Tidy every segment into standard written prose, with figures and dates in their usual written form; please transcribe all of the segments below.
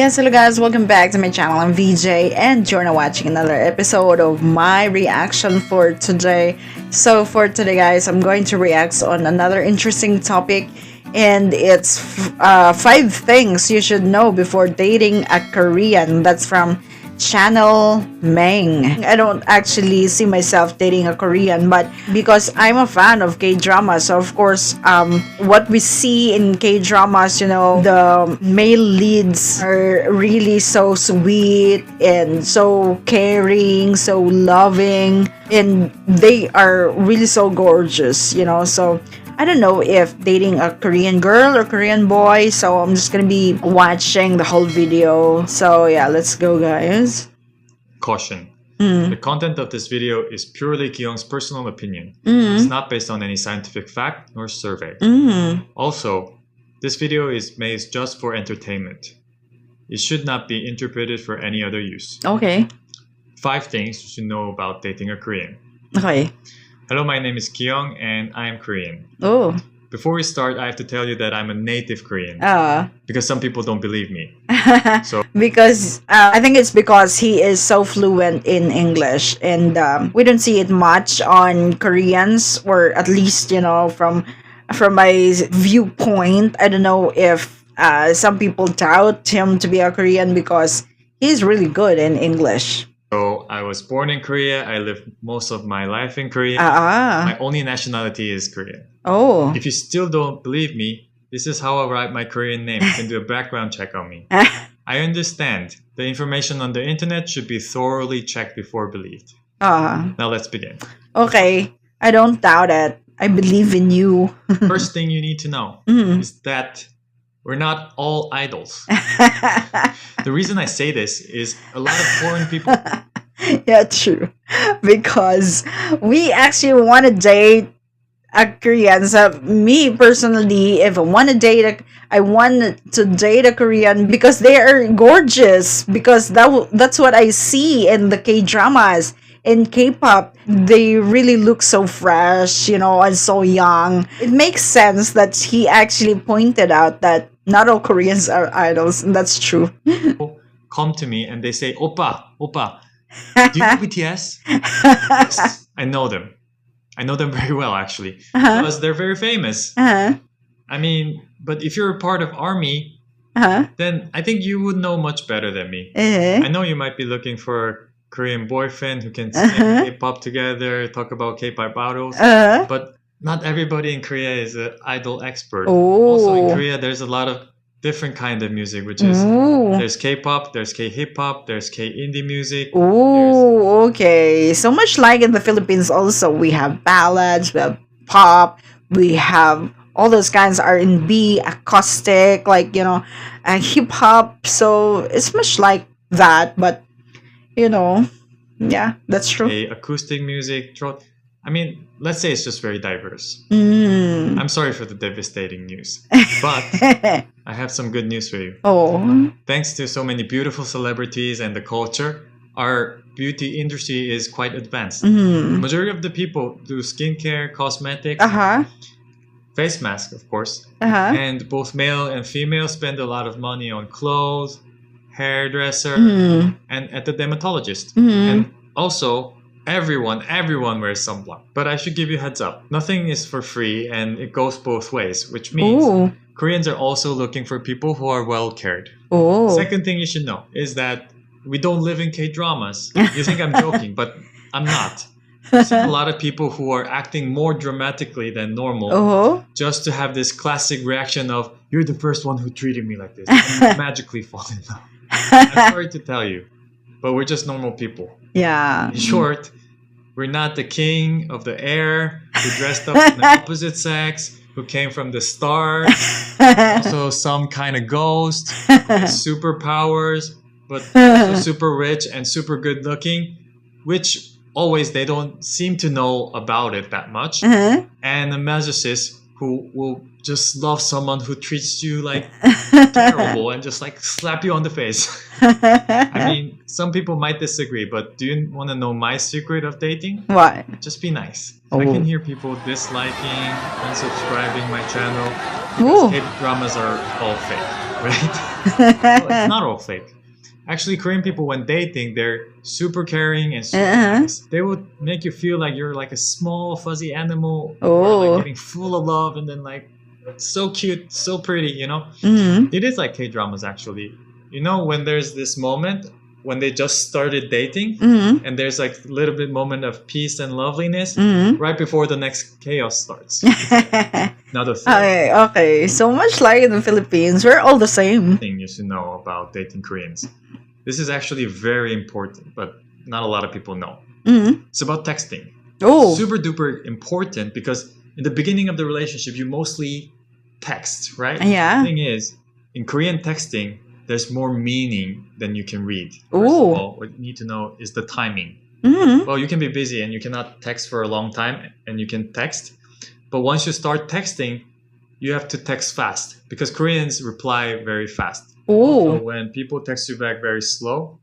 Yes, hello guys, welcome back to my channel. I'm VJ and you're now watching another episode of my reaction for today. So for today guys, I'm going to react on another interesting topic, and it's 5 things you should know before dating a Korean. That's from Channel Maeng. I don't actually see myself dating a Korean, but because I'm a fan of K-dramas, so of course, what we see in K-dramas, the male leads are really so sweet and so caring, so loving, and they are really so gorgeous. So I don't know if dating a Korean girl or Korean boy, so I'm just gonna be watching the whole video. So yeah, let's go guys. Caution. The content of this video is purely Kyung's personal opinion. It's not based on any scientific fact nor survey. Also, this video is made just for entertainment. It should not be interpreted for any other use. Okay. 5 things you should know about dating a Korean. Okay. Hello, my name is Kyung and I am Korean. Oh. Before we start, I have to tell you that I'm a native Korean. Because some people don't believe me. So because I think it's because he is so fluent in English, and we don't see it much on Koreans, or at least from my viewpoint. I don't know if some people doubt him to be a Korean because he's really good in English. So I was born in Korea. I lived most of my life in Korea. My only nationality is Korean. Oh. If you still don't believe me, this is how I write my Korean name. You can do a background check on me. I understand the information on the internet should be thoroughly checked before believed. Now let's begin. Okay. I don't doubt it. I believe in you. First thing you need to know is that we're not all idols. The reason I say this is a lot of foreign people. Yeah, true. Because we actually want to date a Korean. So me personally, if I want to date I want to date a Korean because they are gorgeous. Because that's what I see in the K-dramas. In K-pop, they really look so fresh, and so young. It makes sense that he actually pointed out that not all Koreans are idols, and that's true. Come to me and they say, "Oppa, Oppa, do you know BTS?" Yes, I know them. I know them very well, actually, because they're very famous. I mean, but if you're a part of ARMY, then I think you would know much better than me. I know you might be looking for a Korean boyfriend who can sing K-pop together, talk about K-pop battles, but not everybody in Korea is an idol expert. Also in Korea, there's a lot of different kind of music, which is there's K-pop, there's K-hip-hop, there's K-indie music. Oh, okay. So much like in the Philippines also, we have ballads, we have pop, we have all those kinds of R&B, acoustic, hip-hop. So it's much like that, but yeah, that's true. Acoustic music, I mean, let's say it's just very diverse. I'm sorry for the devastating news, but I have some good news for you. Oh. Thanks to so many beautiful celebrities and the culture, our beauty industry is quite advanced. The majority of the people do skincare, cosmetics, face masks, of course. And both male and female spend a lot of money on clothes, hairdresser, and at the dermatologist. And also, everyone wears sunblock. But I should give you a heads up. Nothing is for free, and it goes both ways, which means Koreans are also looking for people who are well cared. Second thing you should know is that we don't live in K-dramas. You think I'm joking, but I'm not. I've seen a lot of people who are acting more dramatically than normal just to have this classic reaction of, "You're the first one who treated me like this," and magically fall in love. I'm sorry to tell you, but we're just normal people. Yeah. In short, we're not the king of the air who dressed up in the opposite sex, who came from the stars, also some kind of ghost with superpowers, but also super rich and super good looking, which always they don't seem to know about it that much. And a masochist who will just love someone who treats you like terrible and just slap you on the face. I mean, some people might disagree, but do you want to know my secret of dating? What? Just be nice. I can hear people disliking, unsubscribing my channel because K-dramas are all fake. right? Well, it's not all fake. Actually, Korean people, when dating, they're super caring and super nice. They would make you feel like you're like a small fuzzy animal, or like getting full of love, and then like so cute, so pretty, you know? It is like K-dramas, actually. You know, when there's this moment when they just started dating, and there's like a little bit moment of peace and loveliness right before the next chaos starts. Now the third okay, so much like in the Philippines, we're all the same. thing you should know about dating Koreans. This is actually very important, but not a lot of people know. It's about texting. Oh, Super duper important, because in the beginning of the relationship, you mostly text, right? Yeah. The thing is, in Korean texting, there's more meaning than you can read. First Ooh. of all, what you need to know is the timing. Mm-hmm. Well, you can be busy and you cannot text for a long time, and you can text. But once you start texting, you have to text fast, because Koreans reply very fast. Ooh. So when people text you back very slow,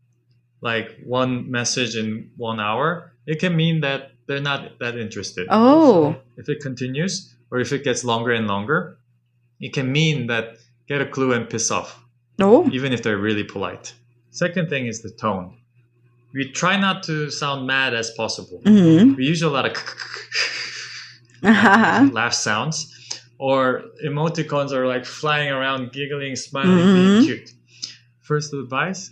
like one message in 1 hour, it can mean that they're not that interested. Oh. So if it continues, or if it gets longer and longer, it can mean that get a clue and piss off, Oh. even if they're really polite. Second thing is the tone. We try not to sound mad as possible. Mm-hmm. We use a lot of laugh sounds, or emoticons are like flying around, giggling, smiling, being cute. First advice,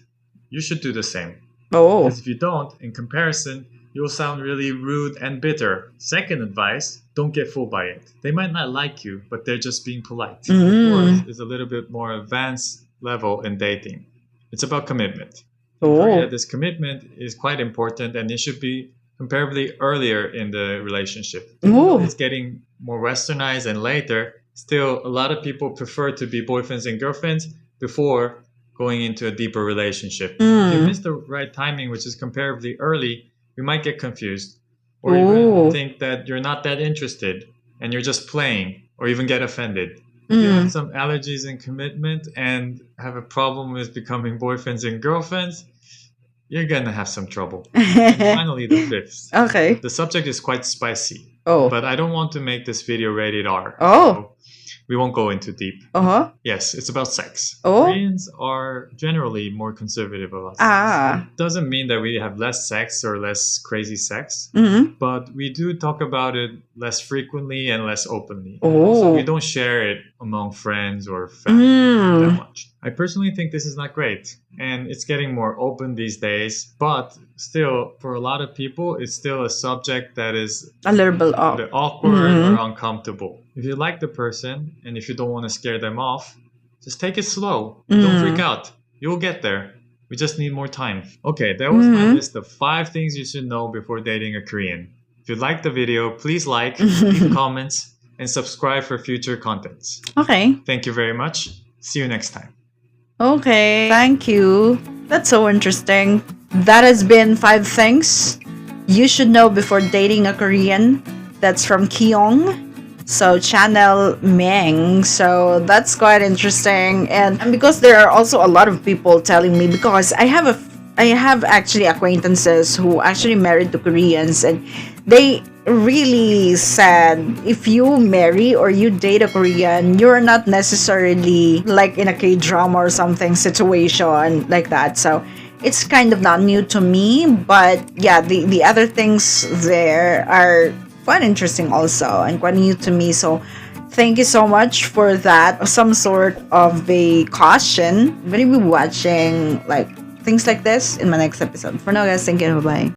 you should do the same. Oh. Because if you don't, in comparison, you'll sound really rude and bitter. Second advice, don't get fooled by it. They might not like you, but they're just being polite. Fourth is a little bit more advanced level in dating. It's about commitment. In Korea, this commitment is quite important, and it should be comparably earlier in the relationship. It's getting more westernized and later. Still, a lot of people prefer to be boyfriends and girlfriends before going into a deeper relationship. If you miss the right timing, which is comparably early, you might get confused, or even think that you're not that interested and you're just playing, or even get offended. If you have some allergies and commitment and have a problem with becoming boyfriends and girlfriends, you're gonna have some trouble. And finally, the fifth. Okay. The subject is quite spicy. Oh. But I don't want to make this video rated R. Oh. So we won't go into deep. Uh-huh. Yes, it's about sex. Oh. Koreans are generally more conservative about sex. It doesn't mean that we have less sex or less crazy sex, but we do talk about it less frequently and less openly. Also, we don't share it among friends or family that much. I personally think this is not great, and it's getting more open these days, but still, for a lot of people, it's still a subject that is a little bit awkward or uncomfortable. If you like the person, and if you don't want to scare them off, just take it slow. Don't freak out. You'll get there. We just need more time. Okay, that was my list of 5 things you should know before dating a Korean. If you liked the video, please like, leave comments, and subscribe for future contents. Okay. Thank you very much. See you next time. Okay. Thank you. That's so interesting. That has been 5 things you should know before dating a Korean. That's from Kyung. So Channel Maeng. So that's quite interesting. And because there are also a lot of people telling me, because I have actually acquaintances who actually married to Koreans, and they really said if you marry or you date a Korean, you're not necessarily like in a K-drama or something situation like that. So it's kind of not new to me, but yeah, the other things there are quite interesting also and quite new to me. So thank you so much for that. Some sort of a caution. I'm gonna be watching like things like this in my next episode. For now, guys, thank you. Bye bye.